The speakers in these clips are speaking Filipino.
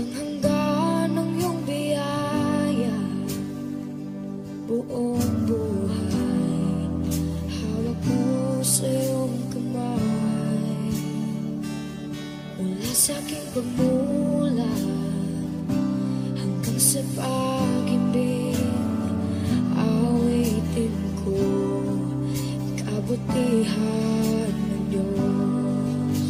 Walang hanggan ang iyong biyaya, buong buhay hawak mo sa iyong kamay. Mula sa aking pagmulat hanggang sa pag-ibig, awitin ko kabutihan ng Diyos.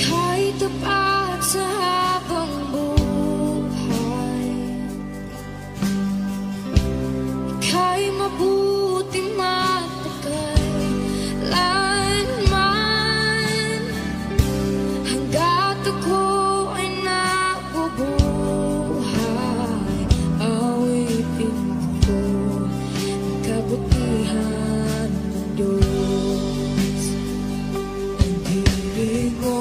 Ika'y tapat sa habang buhay, ika'y mabuti mapagkailanman. Hanggat ako ay nabubuhay, awitin ko ang kabutihan ng Diyos. Ang hiling mo,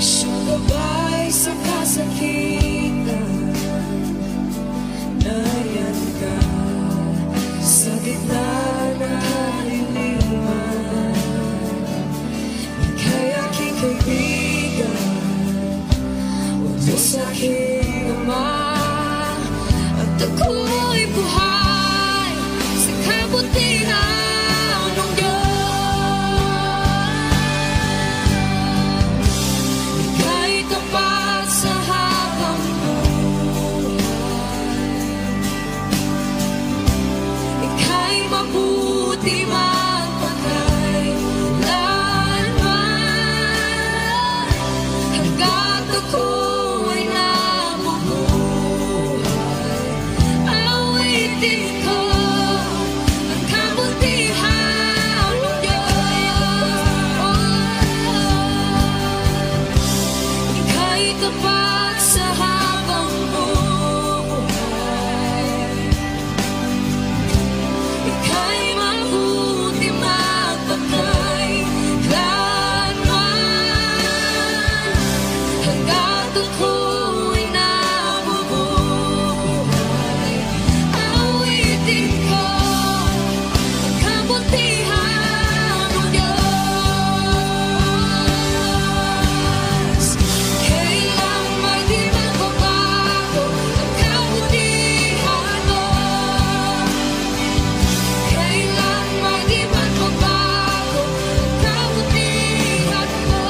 siyang gabay sa kasakitan. Nariyan ka sa gitna ng kaliliman. Ika'y aking kaibigan, huwag mo sa'king ama. At ako'y buhay sa kabutihan ng Diyos. Ika'y tapat sa habang buhay, ika'y mabuti magpakailanman. Hanggat ako ay nabubuhay, awitin ko ang kabutihan ng Diyos. Ika'y tapat sa habang buhay, ika'y mabuti magpakailanman. Hanggat ako'y nabubuhay, awitin ko ang kabutihan ng Diyos. Kailang may di magbabago ang kabutihan mo, kailan may di magbabago ang kabutihan mo.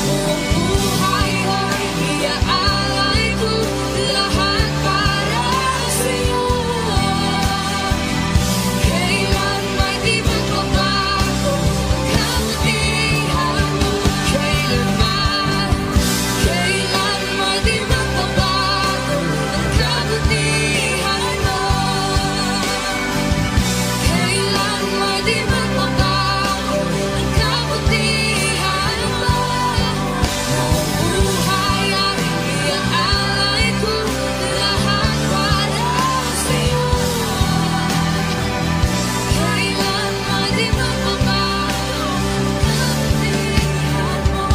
Buong buhay ay iaalay ko lahat para sa'yo. Kailan may di magbabago ang kabutihan mo, kailanman, kailan may di magbabago ang kabutihan mo, kailan may di magbabago ang kabutihan mo. Buong buhay ay iaalay ko lahat para sa'yo. Kailan may di magbabago ang kabutihan mo.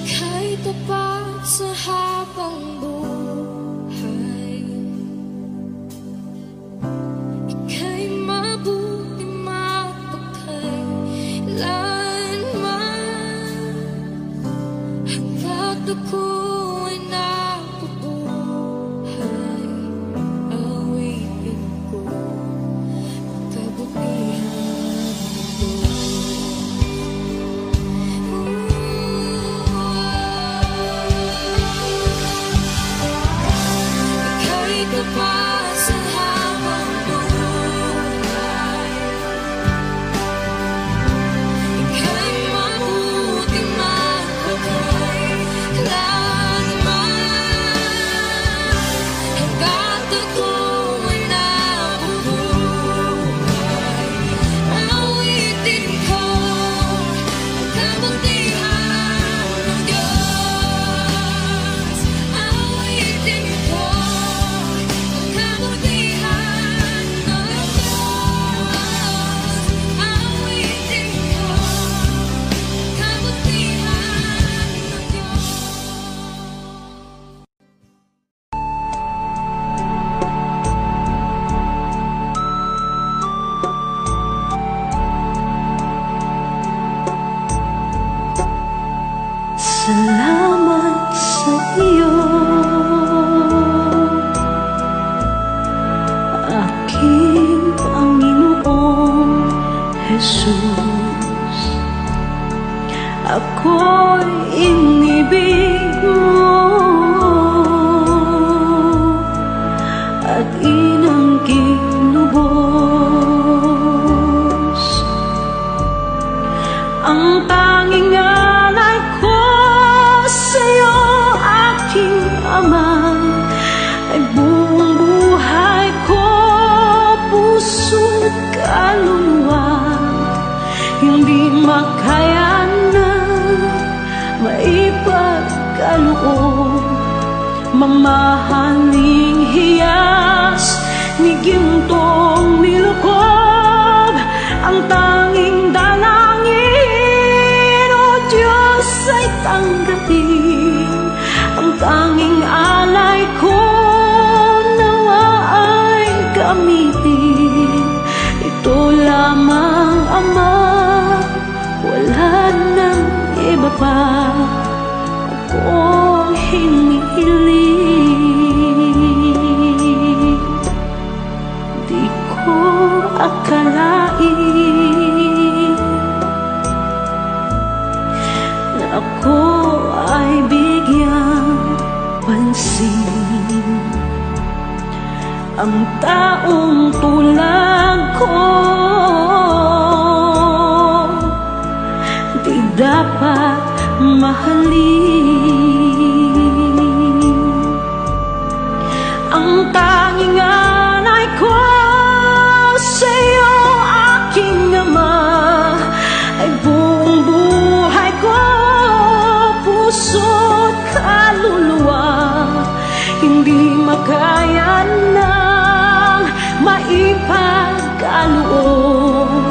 Ika'y tapat sa habang buhay, ika'y mabuti mapagkailanman. Hanggat ako'y nabubuhay, awitin ko ang kabutihan ng Ika'y tapat sa habang buhay, ika'y mabuti magpakailanman. ako'y inibig mo at inangking lubos. Ang tanging alay ko sa'yo, aking ama, ay buong buhay ko, puso't kaluluwa. Hindi makaya na maipagkaloob, mamahaling hiyas ni gintong nilukob. Ang tanging dalangin, o Diyos, ay tanggapin. Ang tanging alay ko, nawa ay gamitin. Ito lamang, Ama, wala nang iba pa akong hinihiling. Di ko akalain na ako ay bigyang pansin. Ang taong tulad ko di dapat mahalin. Ang tanging alay ko sa'yo, aking Ama, ay buong buhay ko, puso't kaluluwa. Hindi makaya nang maipagkaloob,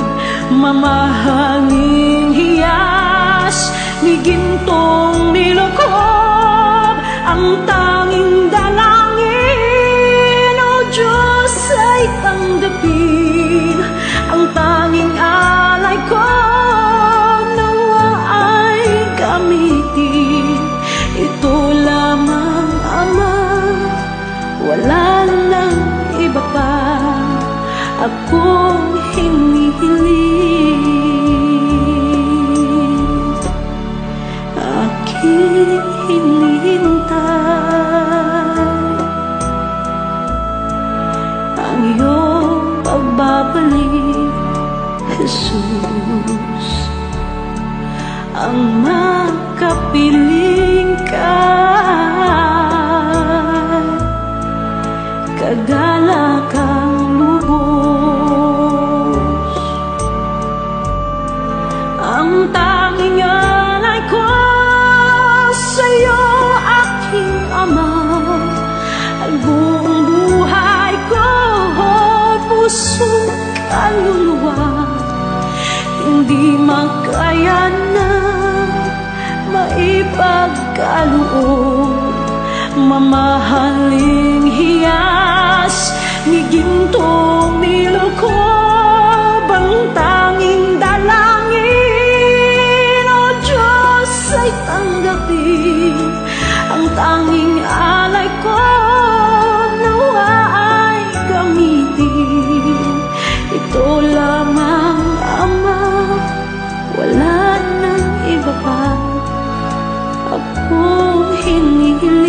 mamahaling hiyas ni gintong nilukob. Ang tanging dalangin, o Diyos, ay tanggapin. Ang tanging alay ko, nawa ay gamitin. Ito lamang, Ama, wala nang iba pa akong hinihiling. Aking hinihintay ang iyong pagbabalik, Jesus. Ang makapiling ka, kagalakang lubos. Ang tanging alay ko sa'yo, aking Ama, ay buong buhay ko, puso't kaluluwa. Hindi makaya na maipagkaloob, mamahaling hiyas ni gintong nilukob. Ang tanging dalangin, o Diyos, ay tanggapin. Ang tanging alay ko, nawa ay gamitin. Ito lamang, Ama, wala nang iba pa akong hinihiling.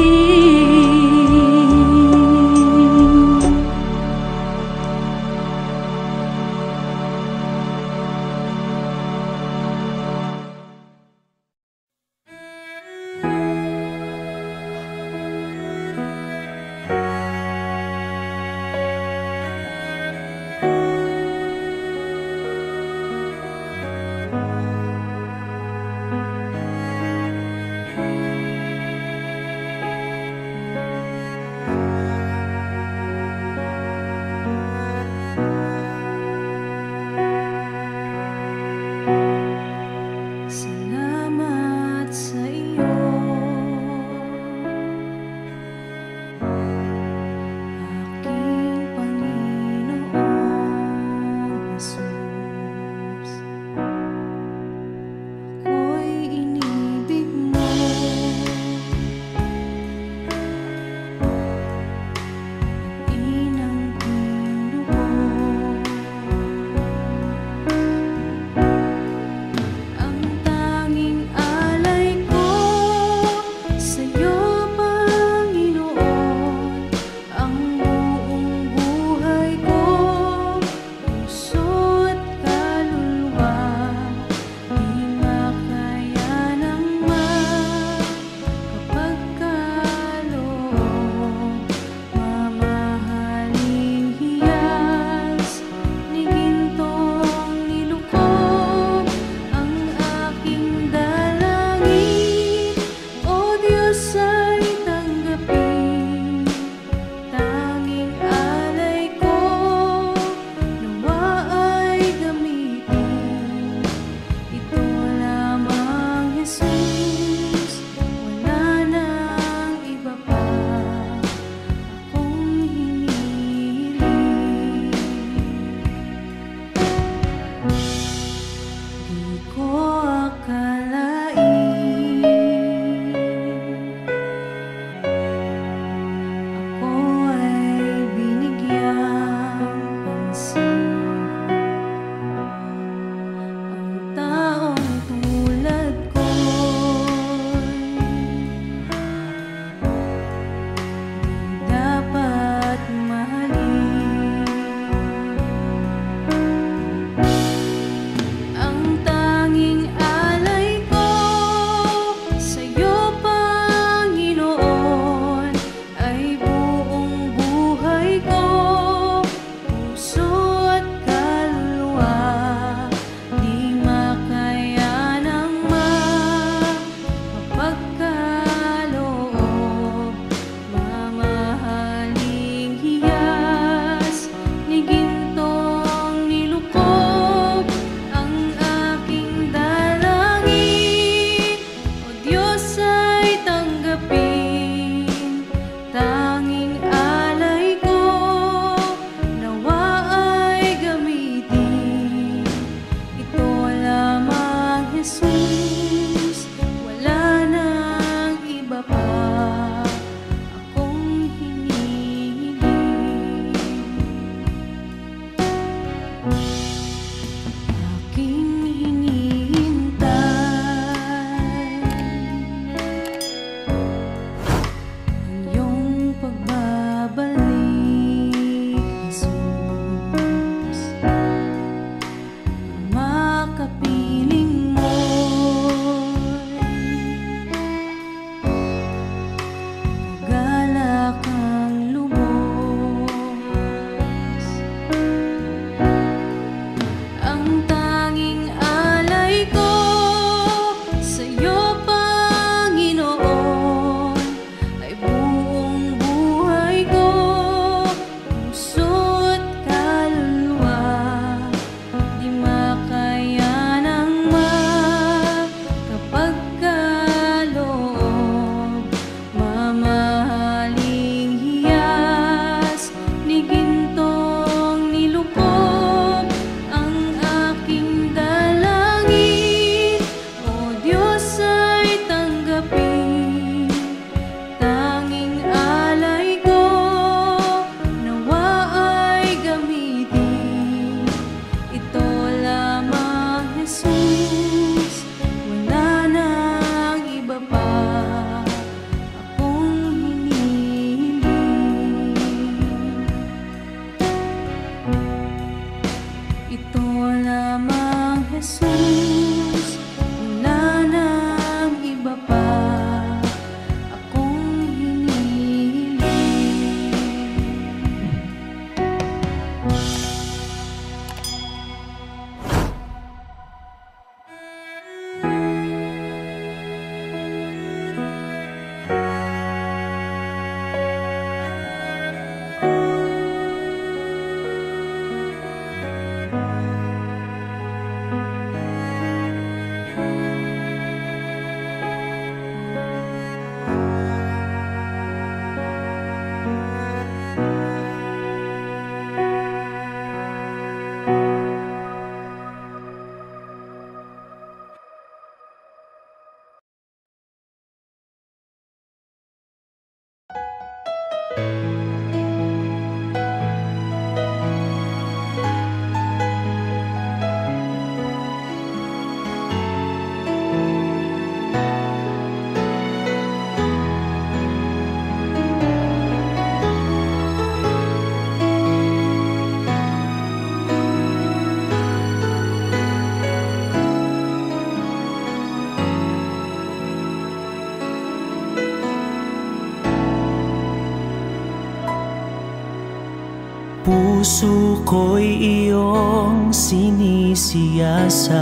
Puso ko'y iyong sinisiyasat,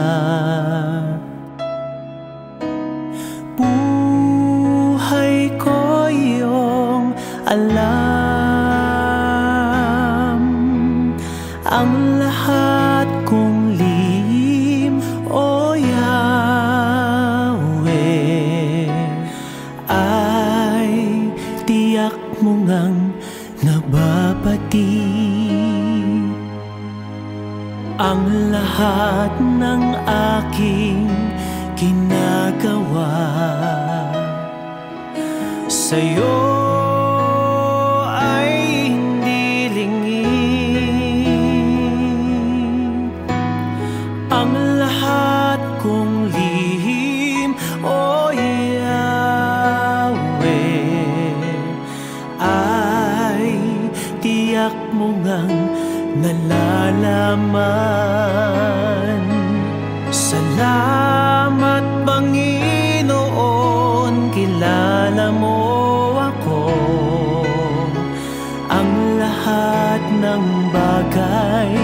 alam ang lahat kong lihim, O Yahweh, ay tiyak mo ngang nababati. Ang lahat ng aking ginagawa sa'yo ay hindi lingid. Ang lahat kong lihim, O Yahweh, ay tiyak mo ngang nalalaman. Salamat, Panginoon, kilala mo ako. Ang lahat ng bagay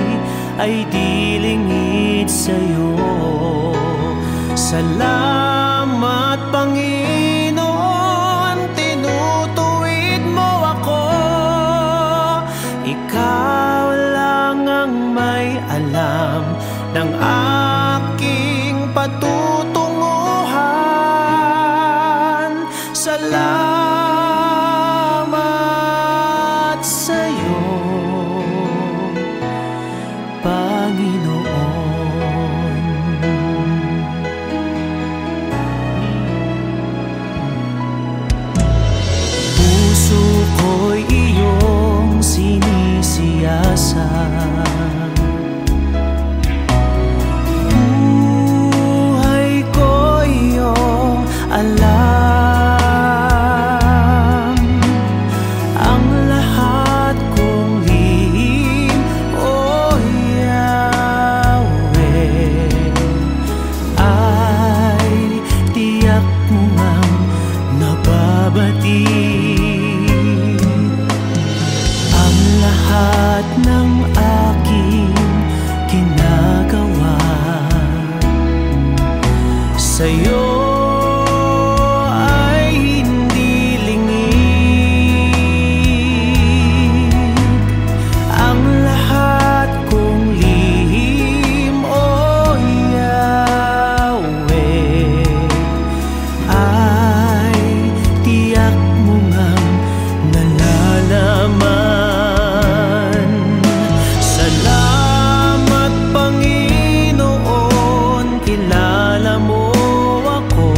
ay di lingid sa'yo. Salamat, Panginoon, tinutuwid mo ako. Ikaw lang ang may alam ng aking patutunguhan. Salamat sa'yo, Panginoon. Puso ko'y iyong sinisiyasat, buhay ko iyong alam. Ang lahat kong lihim, O Yahweh, ay tiyak mo ngang nababati. Ang lahat ng aking ginagawa sa'yo ay hindi lingid. Ang lahat kong lihim, O Yahweh, ay tiyak mo ngang nalalaman. Salamat, Panginoon, kilala mo ako.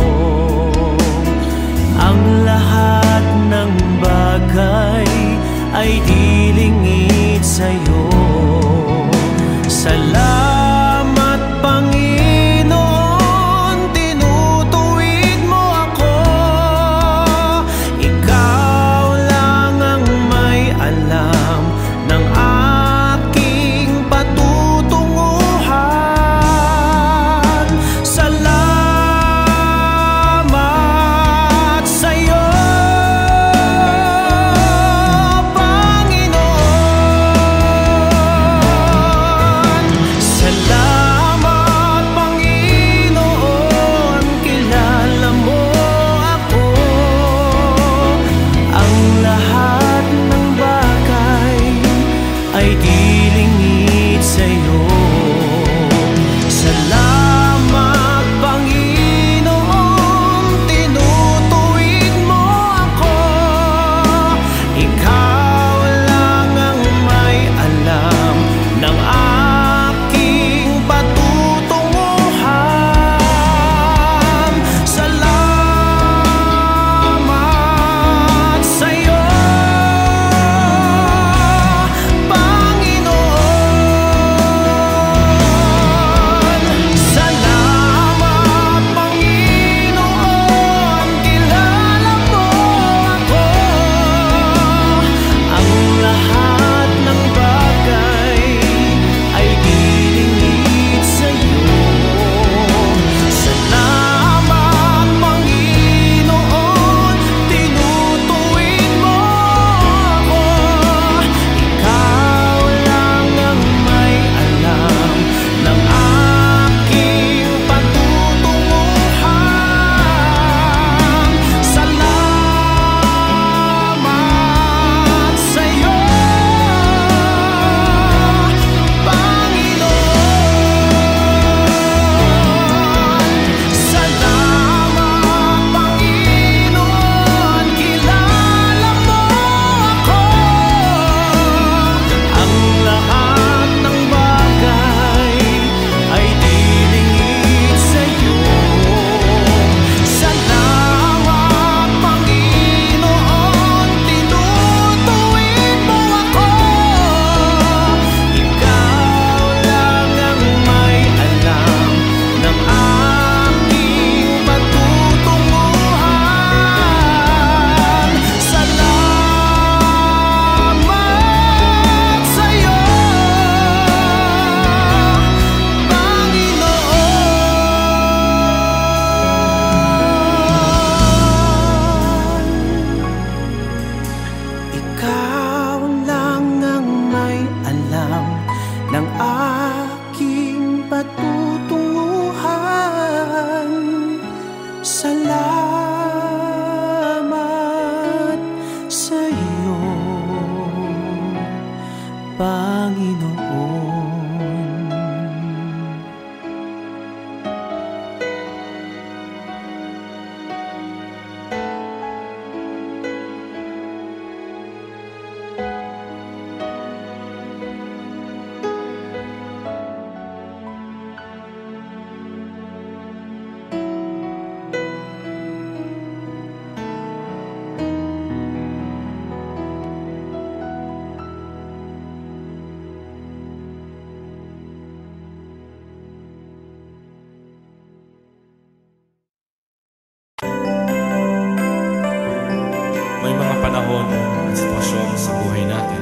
at sitwasyon sa buhay natin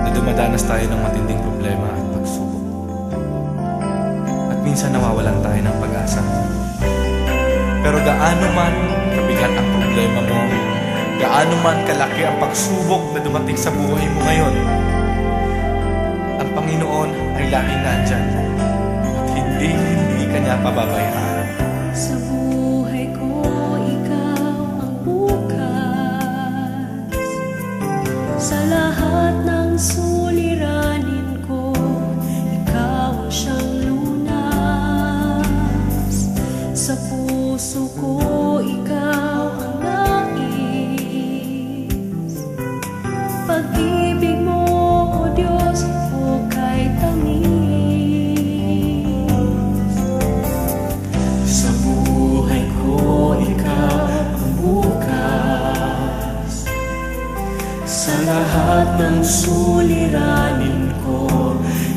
na dumadanas tayo ng matinding problema at pagsubok. At minsan nawawalan tayo ng pag-asa. Pero gaano man kabigat ang problema mo, gaano man kalaki ang pagsubok na dumating sa buhay mo ngayon, ang Panginoon ay laging nandyan at hindi ka niya pababayaan. Sa buhay ko, ikaw ang bukas. Sa lahat ng suliranin ko, ikaw ang siyang lunas. Sa puso ko, ikaw ang nais. Pag-ibig mo, O Diyos, hukay tamis. Sa buhay ko, ikaw ang bukas. Sa lahat ng suliranin ko,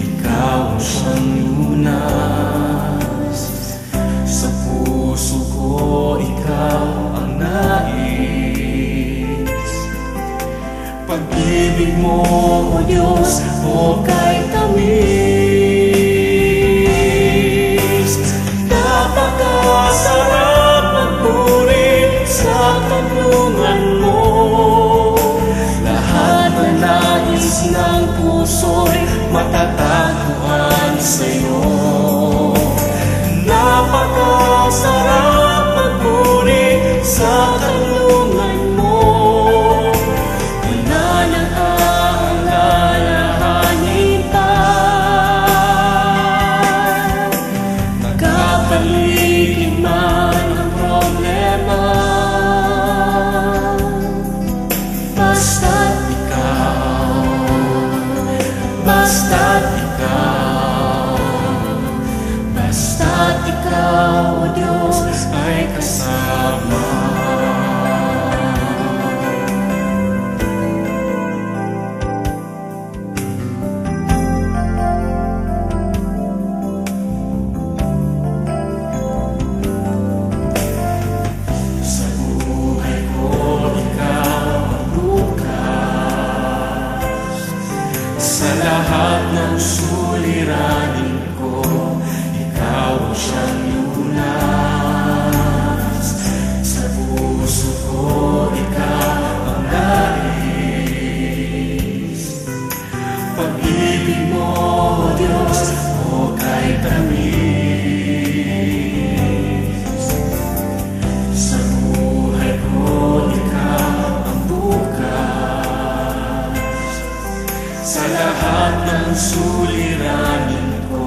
ikaw ang siyang lunas. Sa puso ko, ikaw ang nais. Pag-ibig mo, O Diyos, hukay tamis. Napakasarap magpuri sa tanungan mo. Lahat na nais ng puso'y matatagpuan sa'yo. Napakasarap magpuri sa tanungan mo. Wala nang aalalahanin pa. Nagkapaligid man ang problema, basta't ikaw, basta't ikaw, basta't ikaw, O Diyos, ay kasama. Sa buhay ko, ikaw ang bukas. Sa lahat ng suliranin ko, ikaw ang siyang lunas. Sa puso ko, ikaw ang nais. Pag-ibig mo, O Diyos, hukay tamis. Sa buhay ko, ikaw ang bukas. Sa lahat ng suliranin ko,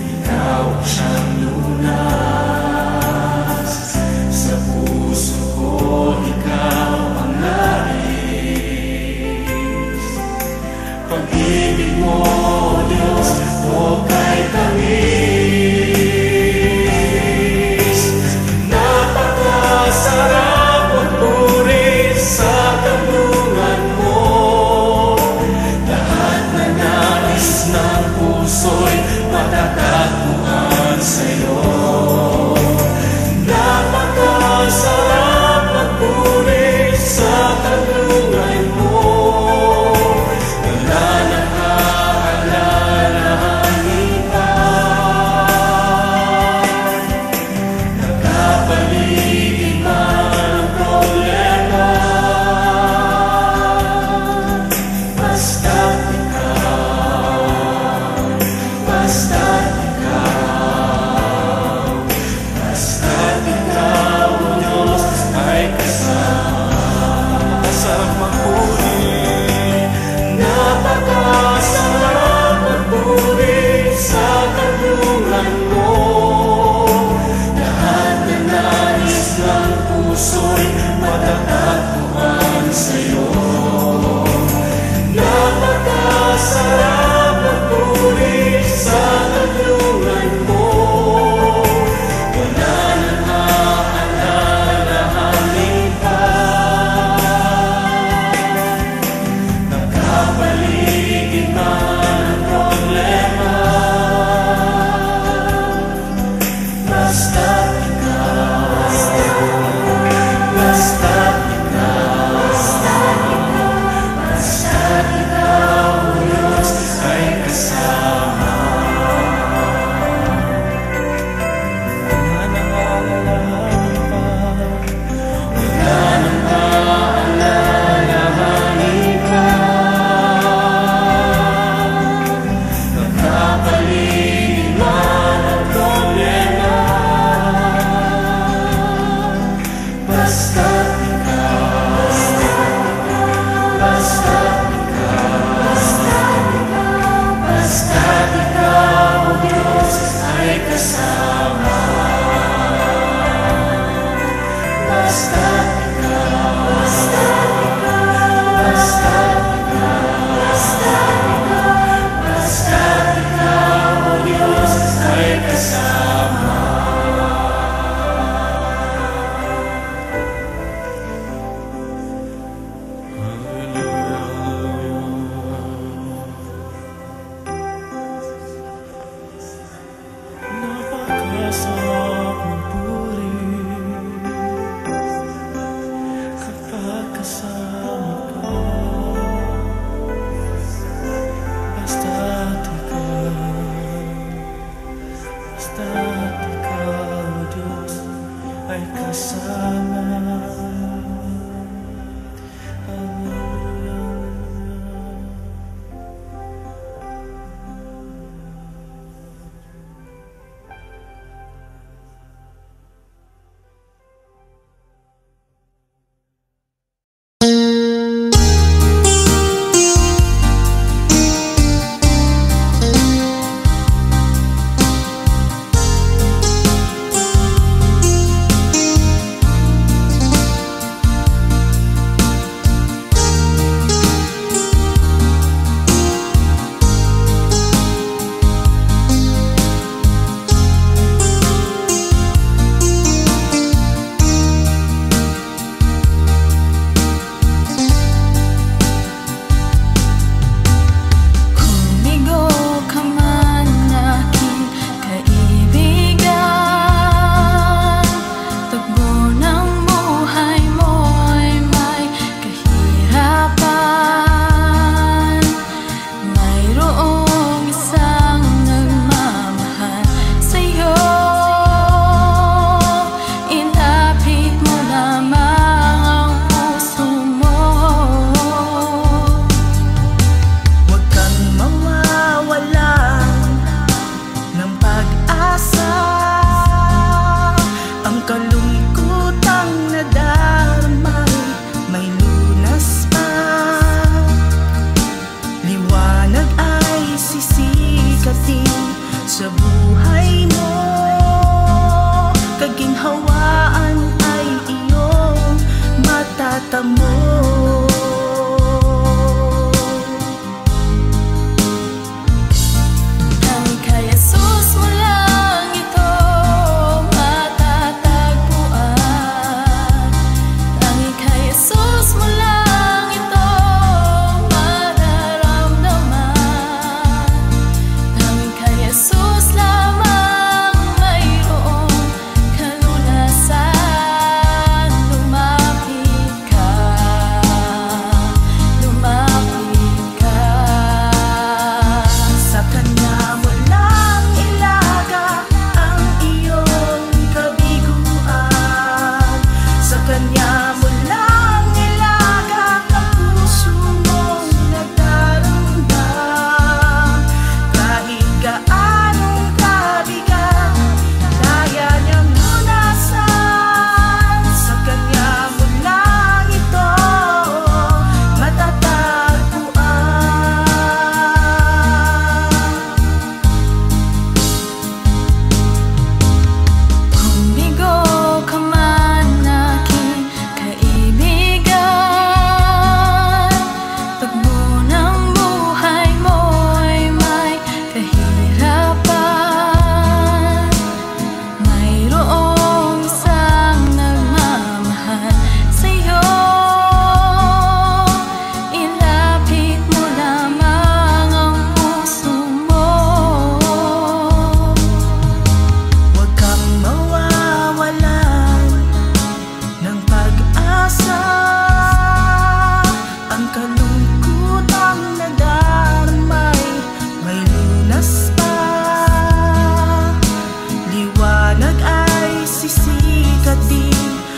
ikaw ang siyang lunas. Sa puso ko, ikaw ang nais. Pag-ibig mo, O Diyos, hukay tamis. Napakasarap magpuri sa tanungan mo. Lahat na nais ng puso'y matatagpuan sa'yo. Napakasarap magpuri sa tanungan mo. Wala nang aalalahanin pa. Nagkapaligid man ang problema, basta't ikaw, basta't ikaw, basta't ikaw, O Diyos, ay kasama. Napakasarap magpuri, napakasarap magpuri sa tanungan mo. Lahat na nais ng puso'y matatagpuan sa'yo. Napakasarap magpuri sa tanungan mo. Wala nang aalalahanin pa. Nagkapaligid man ang problema, basta't ikaw, basta't ikaw, sarap magpuris kapag kasama ka. Basta't ikaw, Diyos, ay kasama. Sa buhay mo, kaginhawaan ay iyong matatamo.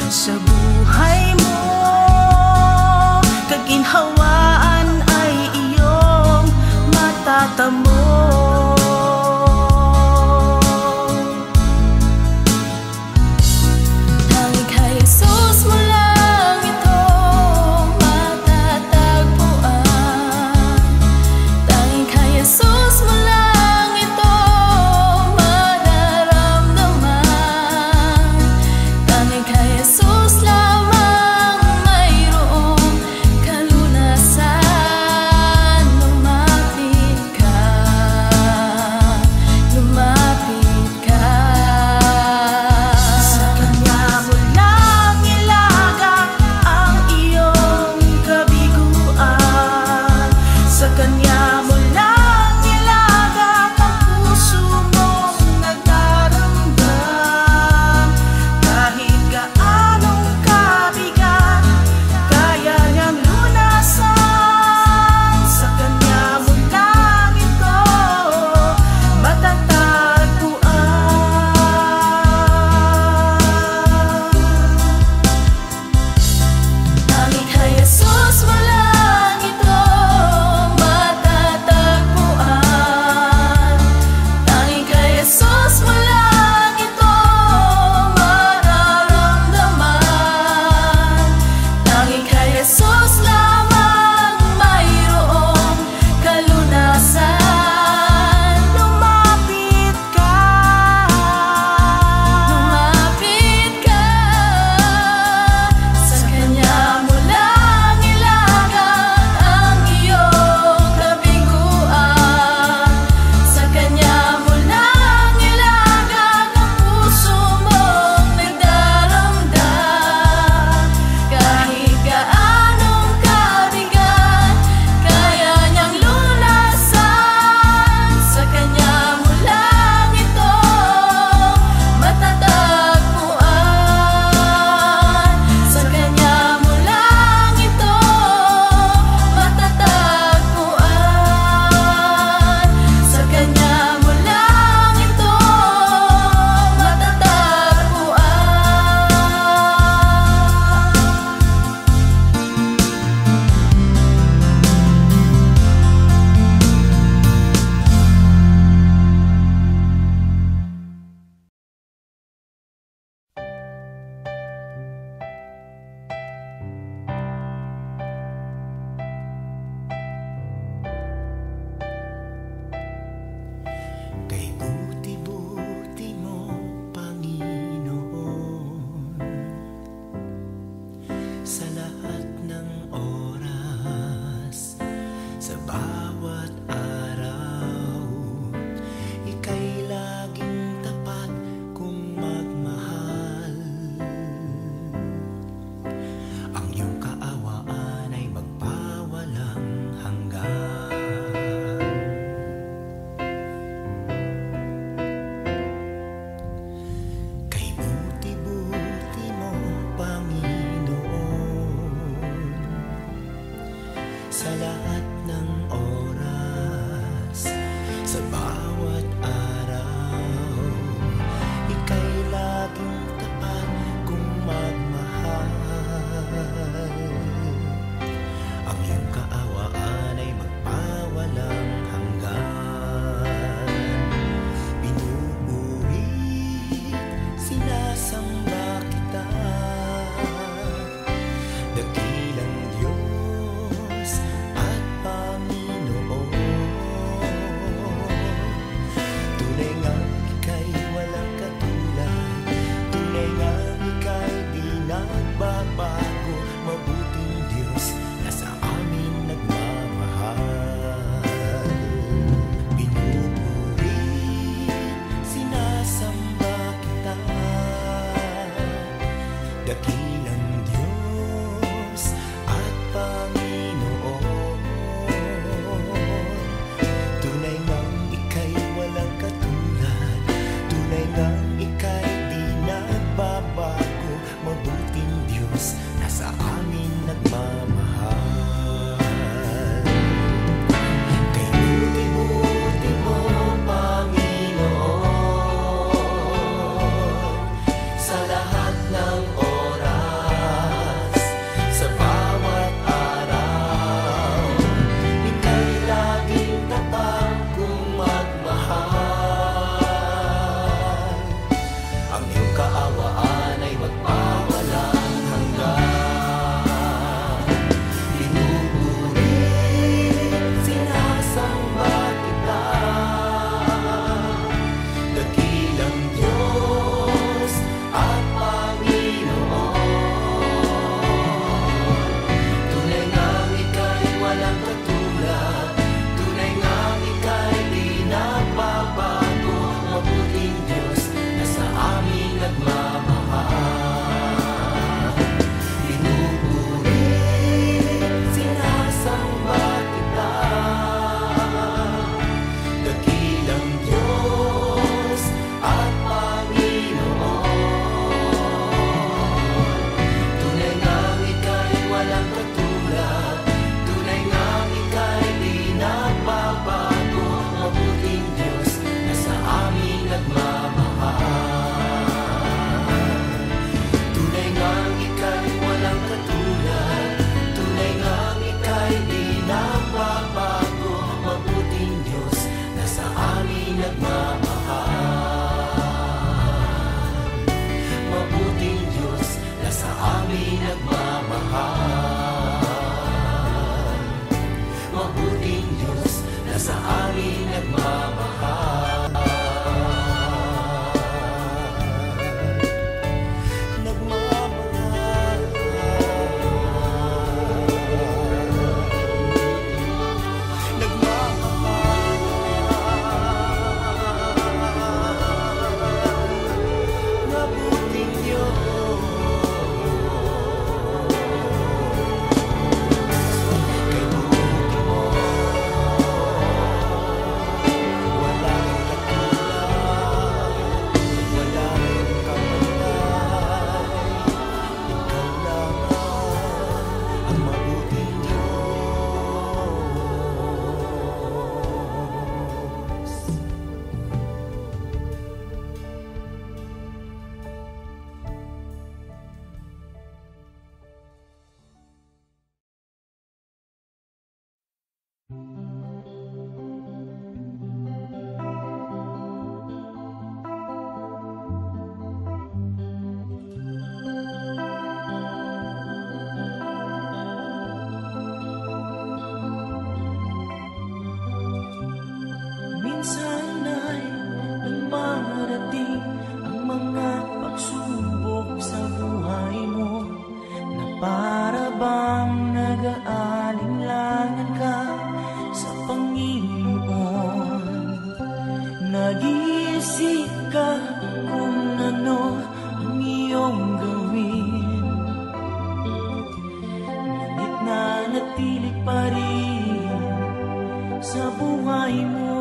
Sa buhay mo, kaginhawaan ay iyong matatamo. Tanging kay Jesus mo lang ito matatagpuan. Tanging kay Jesus mo lang ito mararamdaman. Tanging kay Jesus lang dakilang Diyos at Panginoon. Tunay ngang ika'y walang katulad, tunay ngang ika'y di nagbabago. Mabuting Diyos na sa amin nagmamahal. Kay buti-buti mo, Panginoon, sa lahat ng oras, sa bawat araw, ika'y laging tapat kong magmahal. Ang iyong kaawaan ay magpawalang hanggan. Pinupuri, sinasamba kita, dakilang Diyos at Panginoon. Tunay ngang ika'y walang katulad, tunay ngang ika'y di nagbabago. Mabuting Diyos na sa amin nagmamahal. Pinupuri, sinasamba kita, dakilang Diyos at Panginoon. Tunay ngang ika'y walang katulad, tunay ngang ika'y di nagbabago. Mabuting Diyos na sa amin nagmamahal. Tunay ngang ika'y walang katulad, tunay ngang ika'y di nagbabago. Mabuting Diyos na sa amin nagmamahal. Mabuting Diyos na sa amin nagmamahal. Mabuting Diyos na sa amin nagmamahal. Nagmamahal. Nagmamahal. Mabuting Diyos. Kay buti mo, walang katulad, walang kapantay. Ikaw lang ang mabuting Diyos. Minsan ay dumarating ang mga pagsubok sa buhay mo, na para bang nag-aalinlangan ka sa Panginoon. Nag-iisip ka kung ano ang iyong gawin, ngunit nanatili pa rin sa buhay mo.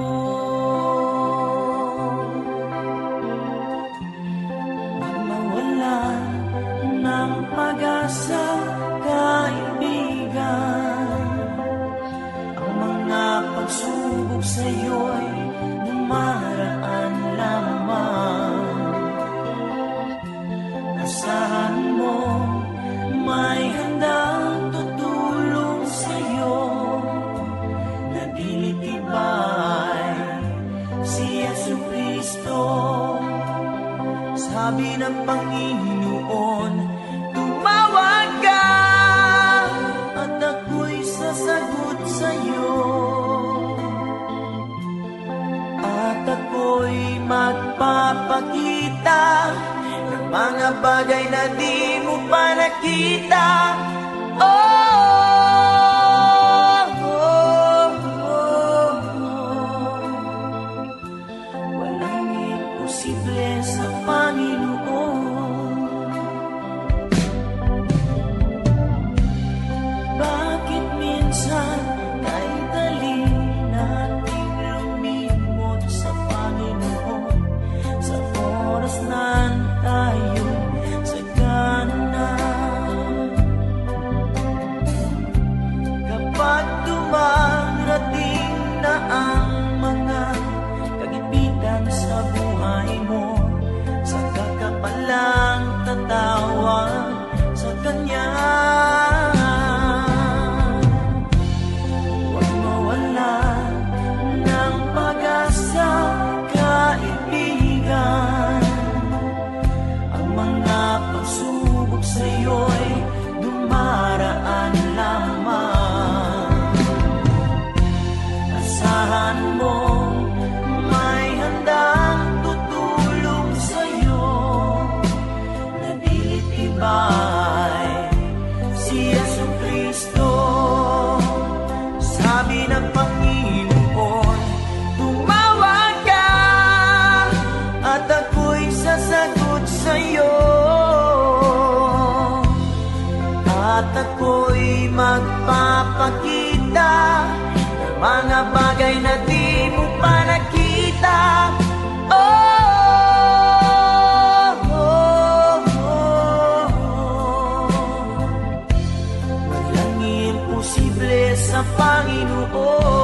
Huwag mawalan ng pag-asa, kaibigan. Ang mga pagsubok sa'yo'y namaraan lamang. Asahan mo may handang tutulong sa'yo, nagtitibay si Jesucristo. Sabi ng Panginoon, tumawag ka at ako'y sasagot sa'yo, at ako'y magpapakita ng mga bagay na di mo pa nakita. Walang imposible sa Panginoon. tumatawag sa Kanya. Huwag mawala ng pag-asa, kaibigan. Ang mga pagsubok sa'yo'y dumaraan lamang. Asahan mo may handang tutulong sa'yo, na di't iba'y si Jesucristo. Sabi ng Panginoon, tumawag ka at ako'y sasagot sa'yo, at ako'y magpapakita ng mga bagay na di mo pa nakita. Walang imposible sa Panginoon.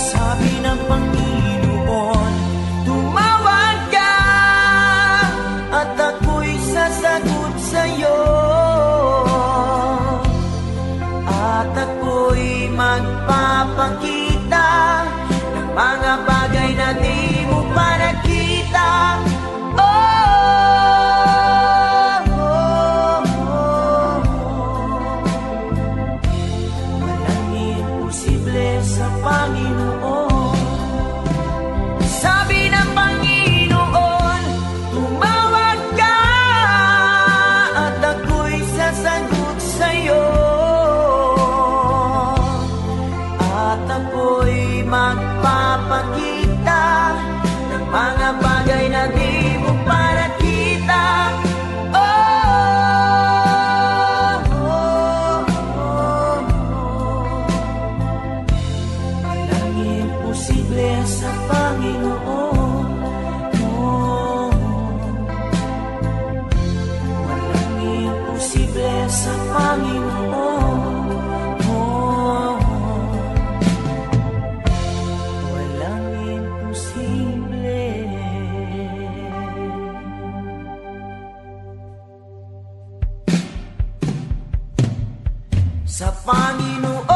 Sabi ng Panginoon, tumawag ka at ako'y sasagot sa'yo, at ako'y magpapakita ng mga bagay na di mo pa nakita. Walang imposible sa Panginoon. Sabi ng Panginoon, tumawag ka at ako'y sasagot sa'yo, at ako'y magpapakita ng mga bagay na di mo pa nakita. Walang imposible sa Panginoon. Walang imposible sa Panginoon. Walang imposible sa Panginoon.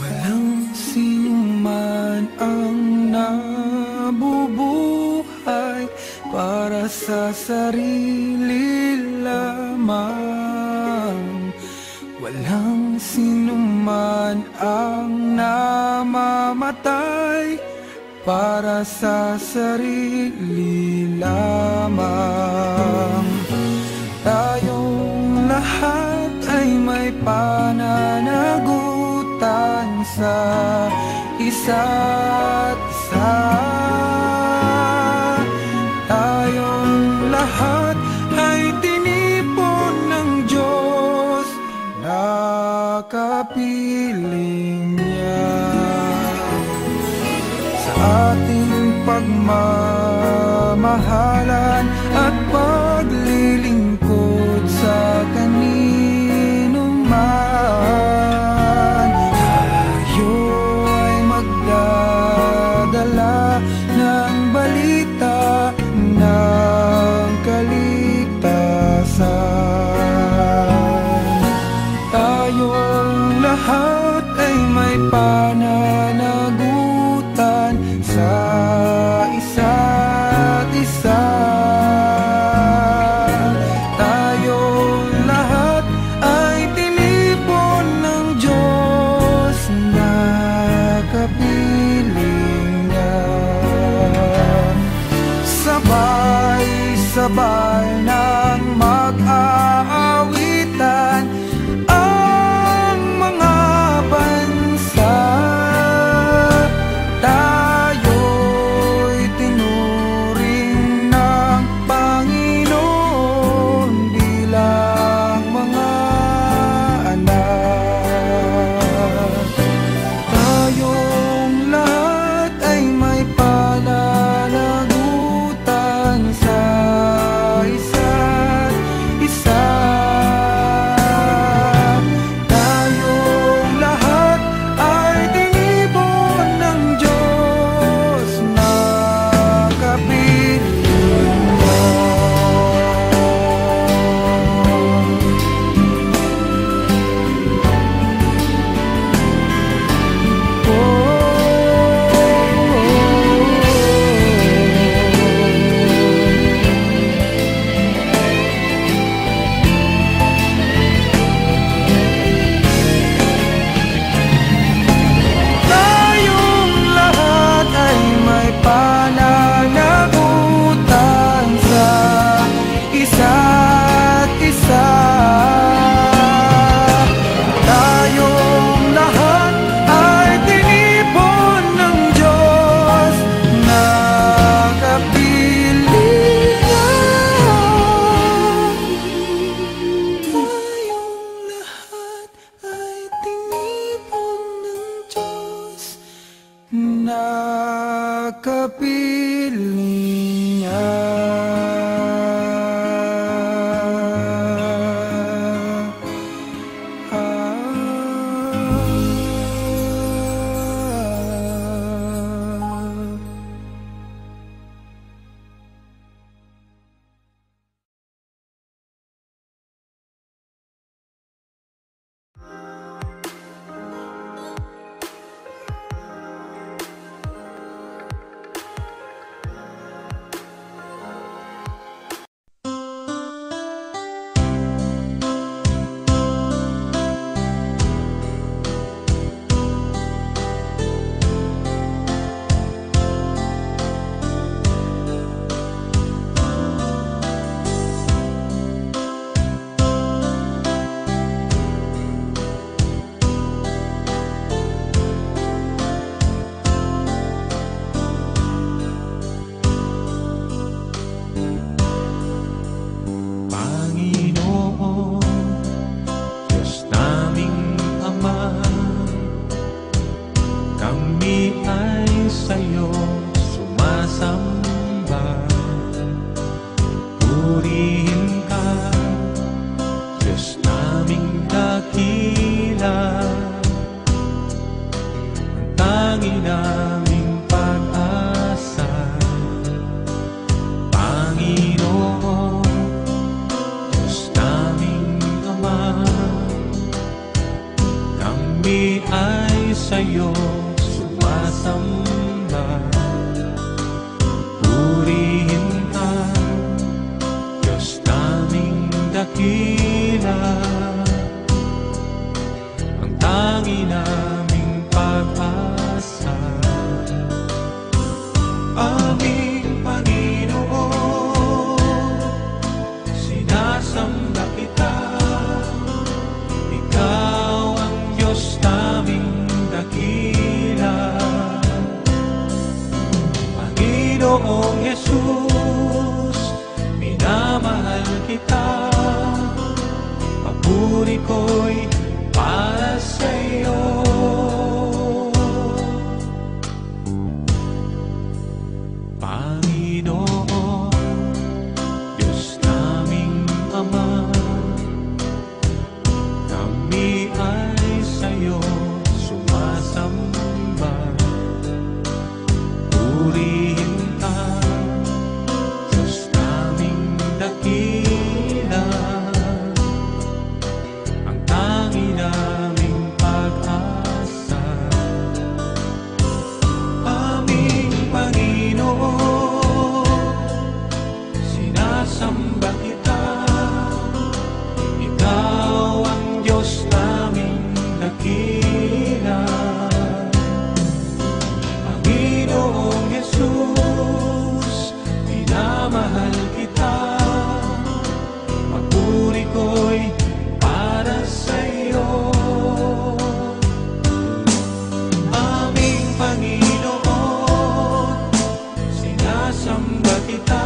Walang sinuman ang nabubuhay para sa sarili lamang. Walang sinuman ang namamatay para sa sarili lamang. Tayong lahat ay may pananagutan sa isa't isa. Tayong lahat ay tinipon ng Diyos na kapiling niya. Sa ating pagmamahalan at paglilingkod sa kanino man, tayo ay magdadala ng balita ng kaligtasan. Tayong lahat ay may pananagutan sa isa't isa. Tayong lahat ay tinipon ng Diyos na kapiling niya. Sabay-sabay nang mag-aawitan ang mga bansa. Tayo'y tinuring ng Panginoon bilang mga anak. Tayong lahat ay may pananagutan sa isa't isa. Tayong lahat ay tinipon ng Diyos na kapiling niya. Tayong lahat ay may pananagutan sa isa't isa. Tayong lahat ay tinipon ng Diyos na kapiling niya. Tayong lahat ay tinipon ng Diyos na kapiling niya. Panginoon, Diyos naming Ama, kami ay sa'yo sumasamba. Purihin ka, Diyos naming dakila, ang tangi naming pag-asa. Panginoon, Diyos naming Ama, kami ay sa'yo naming pag-asa. Aming Panginoon, sinasamba kita. Ikaw ang Diyos naming dakila. Panginoong Jesus, minamahal kita. Papuri ko'y para sa'yo. Panginoon, Diyos naming Ama, kami ay sa'yo sumasamba. Purihin ka, Diyos naming dakila, ang tangi naming pag-asa. Aming Panginoon, sinasamba kita. Ikaw ang Diyos naming dakila. Panginoong Jesus, minamahal kita. Papuri ko'y para sa'yo. Aming Panginoon, sinasamba kita.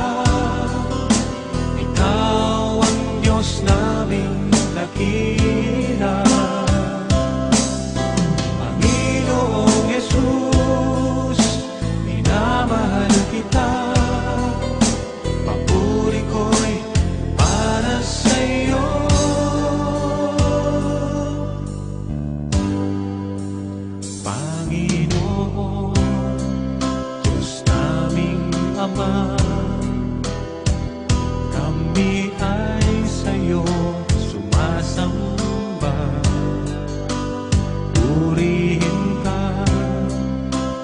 Ikaw ang Diyos naming dakila. Panginoong Jesus, minamahal kita. Papuri ko'y para sa'yo. Panginoon, Diyos naming Ama, kami ay sa'yo sumasamba. Purihin ka,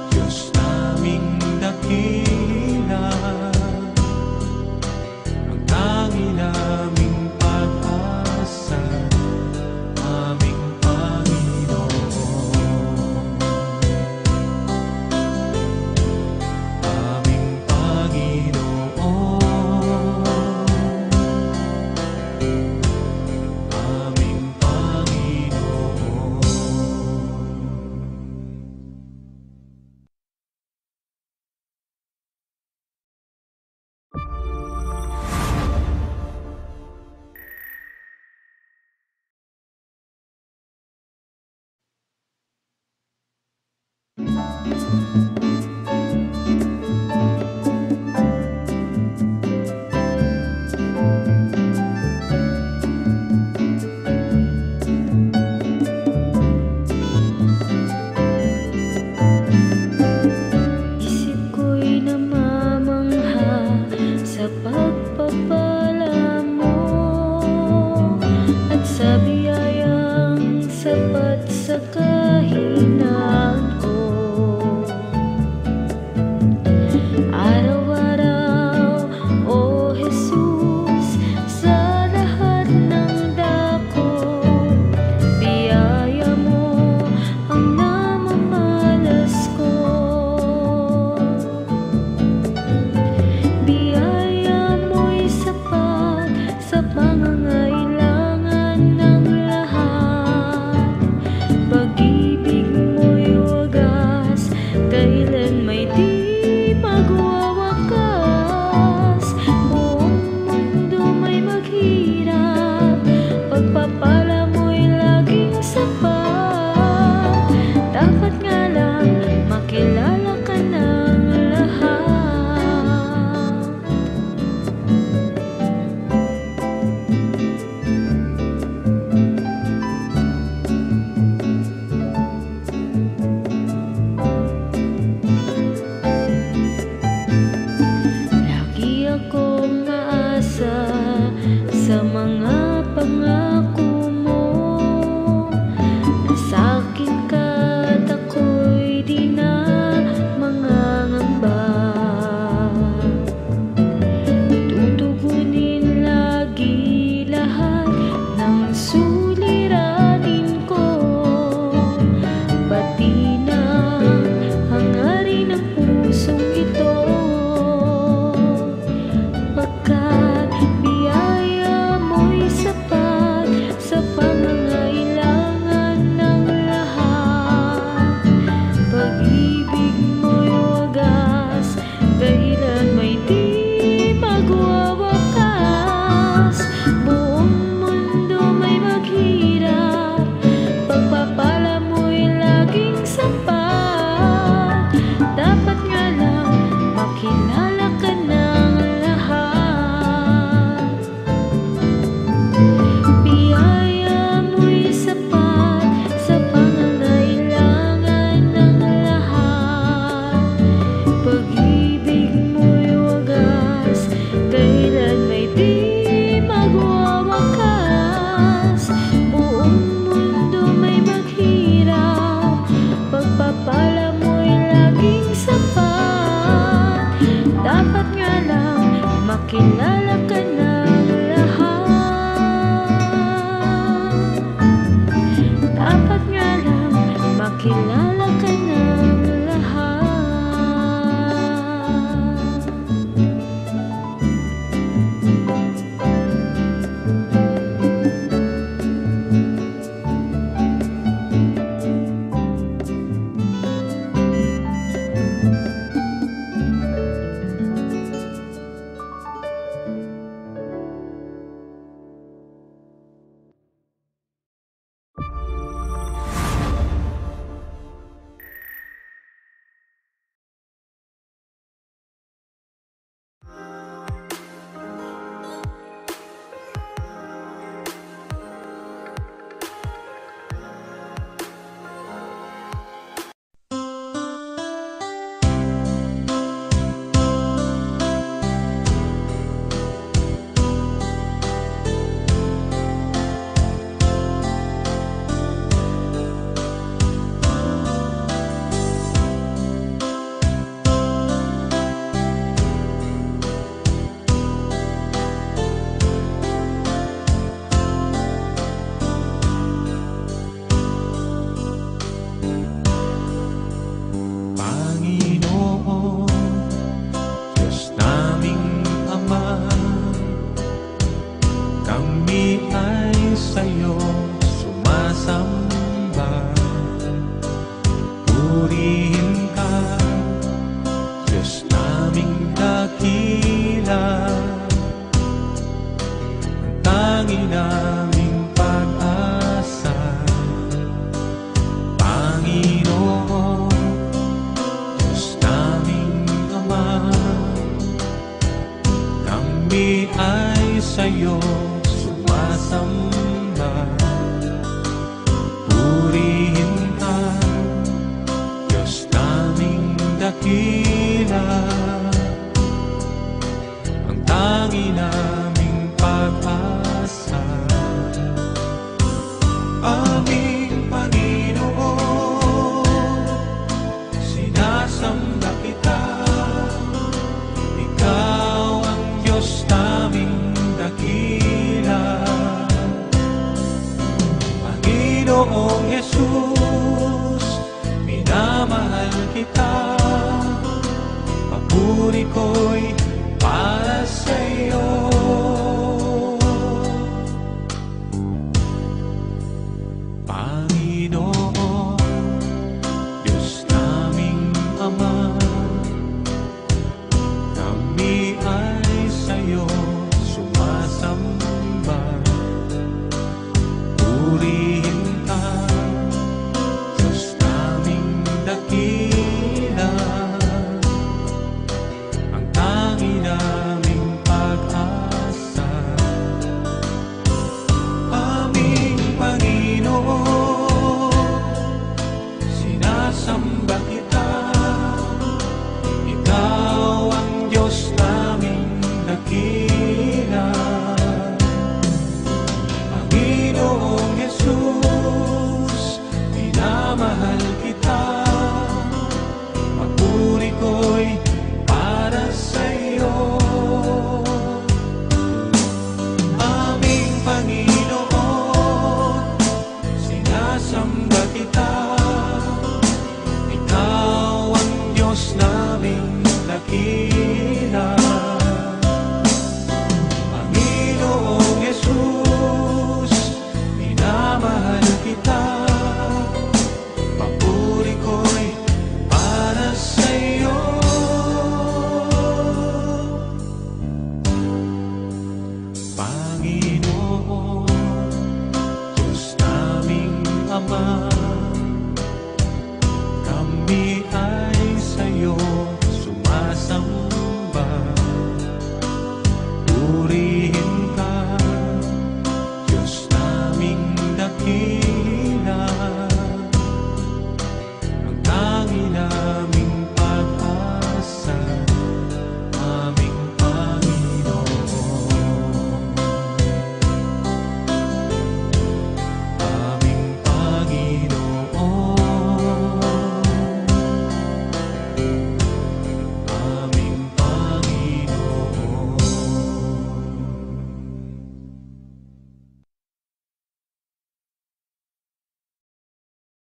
Diyos naming dakila, ang tangi naming pag-asa. Aming Panginoon, aming Panginoon, aming Panginoon. Isip ko'y namamangha sa pagpapala mo at sa biyayang sapat sa kahinaan ko. Araw-araw, O Jesus, sa lahat ng dako, biyaya mo ang namamalas ko. Biyaya mo'y sapat sa pangangailangan ng lahat. Pag-ibig mo'y wagas, kailan may di magwawakas. Buong mundo may maghirap, pagpapala mo'y laging sapat. Dapat nga lang makilala ka ng lahat. Lagi akong aasa sa mga pangako mo, na sa'kin ka't ako kilala ka ng lahat. sa'yo sumasamba. Purihin ka, Diyos naming dakila, ang tangi naming pag-asa. Panginoon, Diyos naming Ama, kami ay sa'yo sumasamba. Purihin ka, Diyos naming dakila, ang tangi naming pag-asa. Aming Panginoon, sinasamba kita, ikaw ang Diyos naming dakila. Panginoong Jesus, minamahal kita, papuri ko'y para sa'yo. Panginoon, Diyos naming Ama, kami ay sa'yo sumasamba. Purihin ka, Diyos naming dakila, ang tangi naming pag-asa. Aming Panginoon, sinasamba kita, ikaw ang Diyos naming dakila. Panginoong Jesus, minamahal kita, papuri ko'y para sa'yo. Aming Panginoon, sinasamba kita, ikaw ang Diyos naming dakila. Panginoong Jesus, minamahal kita, papuri ko'y para sa'yo. Panginoon, Diyos naming Ama, kami